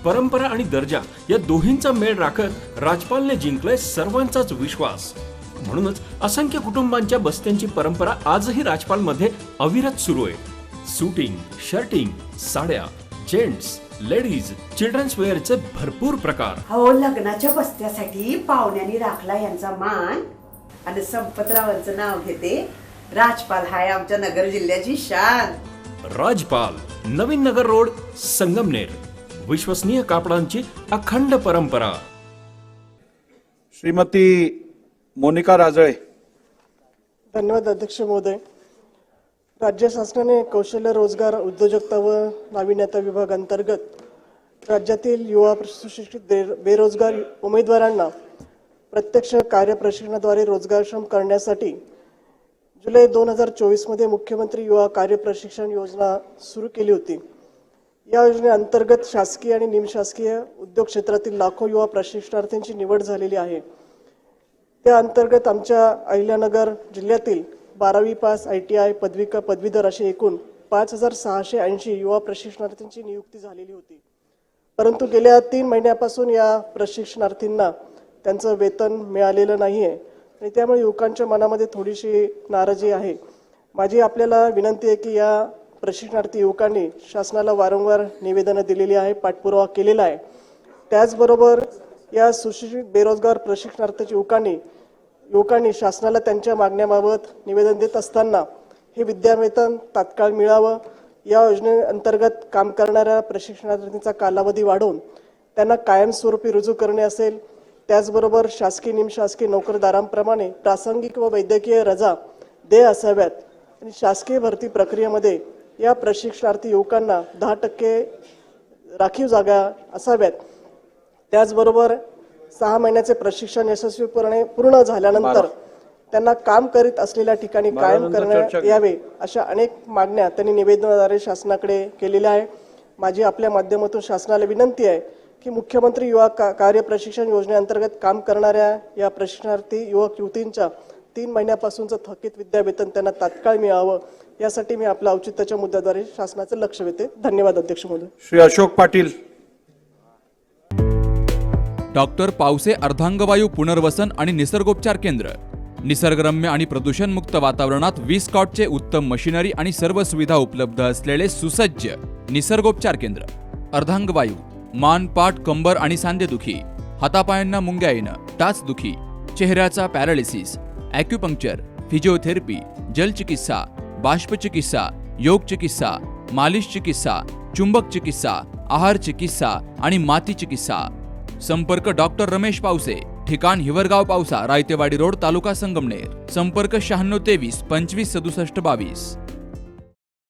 परंपरा आणि दर्जा या दोन्हींचा मेळ राखत राजपालने जिंकलाय सर्वांचाच विश्वास. म्हणूनच असंख्य कुटुंबांच्या बस्त्यांची परंपरा आजही राजपालमध्ये अविरत सुरू आहे. सूटिंग, शर्टिंग, साड्या, जेंट्स, लेडीज, चिल्ड्रन्स वेअरचे भरपूर प्रकार. हो, लग्नाच्या बस्त्यासाठी पाहुण्यांनी राखला यांचा मान. आणि संपतरावांचं नाव घेते. राजपाल हाय आमच्या नगर जिल्ह्याची शान. राजपाल, नवीन नगर रोड, संगमनेर. विश्वसनीय कापडांची अखंड परंपरा. श्रीमती मोनिका राजळे. धन्यवाद अध्यक्ष महोदय. राज्य शासनाने कौशल्य रोजगार उद्योजकता व नाविन्यता विभाग अंतर्गत राज्यातील युवा सुशिक्षित बेरोजगार उमेदवारांना प्रत्यक्ष कार्यप्रशिक्षणाद्वारे रोजगारक्षम करण्यासाठी जुलै 2024 मध्ये मुख्यमंत्री युवा कार्यप्रशिक्षण योजना सुरू केली होती. या योजनेअंतर्गत शासकीय आणि निमशासकीय उद्योग क्षेत्रातील लाखो युवा प्रशिक्षणार्थींची निवड झालेली आहे. त्या अंतर्गत आमच्या अहिल्यानगर जिल्ह्यातील 12वी पास, ITI, पदविका, पदवीधर असे एकूण 5680 युवा प्रशिक्षणार्थींची नियुक्ती झालेली होती. परंतु गेल्या 3 महिन्यापासून या प्रशिक्षणार्थींना त्यांचं वेतन मिळालेलं नाही आहे आणि त्यामुळे युवकांच्या मनामध्ये थोडीशी नाराजी आहे. माझी आपल्याला विनंती आहे की या प्रशिक्षणार्थी युवकांनी शासनाला वारंवार निवेदनं दिलेली आहे, पाठपुरावा केलेला आहे. त्याचबरोबर या सुशिक्षित बेरोजगार प्रशिक्षणार्थी युवकांनी शासनाला त्यांच्या मागण्याबाबत निवेदन देत असताना हे विद्यावेतन तात्काळ मिळावं, या योजनेअंतर्गत काम करणाऱ्या प्रशिक्षणार्थींचा कालावधी वाढवून त्यांना कायमस्वरूपी रुजू करणे असेल. त्याचबरोबर शासकीय निमशासकीय नोकरदारांप्रमाणे प्रासंगिक व वैद्यकीय रजा देय असाव्यात आणि शासकीय भरती प्रक्रियेमध्ये या प्रशिक्षणार्थी युवकांना 10% राखीव जागा असाव्यात. त्याचबरोबर 6 महिन्याचे प्रशिक्षण यशस्वीपणे पूर्ण झाल्यानंतर त्यांना काम करीत असलेल्या ठिकाणी कायम करण्यात यावे अशा अनेक मागण्या त्यांनी निवेदनाद्वारे शासनाकडे केलेल्या आहे. माझी आपल्या माध्यमातून शासनाला विनंती आहे की मुख्यमंत्री युवा कार्य प्रशिक्षण योजनेअंतर्गत काम करणाऱ्या या प्रशिक्षणार्थी युवक युवतींच्या 3 महिन्यापासूनचं थकीत विद्यावेतन त्यांना तात्काळ मिळावं, यासाठी मी आपल्या औचित्याच्या मुद्द्याद्वारे शासनाचं लक्ष वेधते. धन्यवाद अध्यक्ष महोदय. श्री अशोक पाटील. डॉक्टर पावसे अर्धांगवायू पुनर्वसन आणि निसर्गोपचार केंद्र. निसर्गरम्य आणि प्रदूषणमुक्त वातावरणात 20 कॉटचे उत्तम मशिनरी आणि सर्व सुविधा उपलब्ध असलेले सुसज्ज निसर्गोपचार केंद्र. अर्धांगवायू, मान, पाठ, कंबर आणि सांधेदुखी, हातापायांना मुंग्या येणं, टाचदुखी, चेहऱ्याचा पॅरालिसिस, ॲक्युपंक्चर, फिजिओथेरपी, जलचिकित्सा, बाष्पचिकित्सा, योग चिकित्सा, मालिश चिकित्सा, चुंबक चिकित्सा, आहार चिकित्सा आणि माती चिकित्सा. संपर्क डॉक्टर रमेश पावसे, ठिकाण हिवरगाव पावसा, रायतेवाडी रोड, तालुका संगमनेर. संपर्क 9623 25 67 22.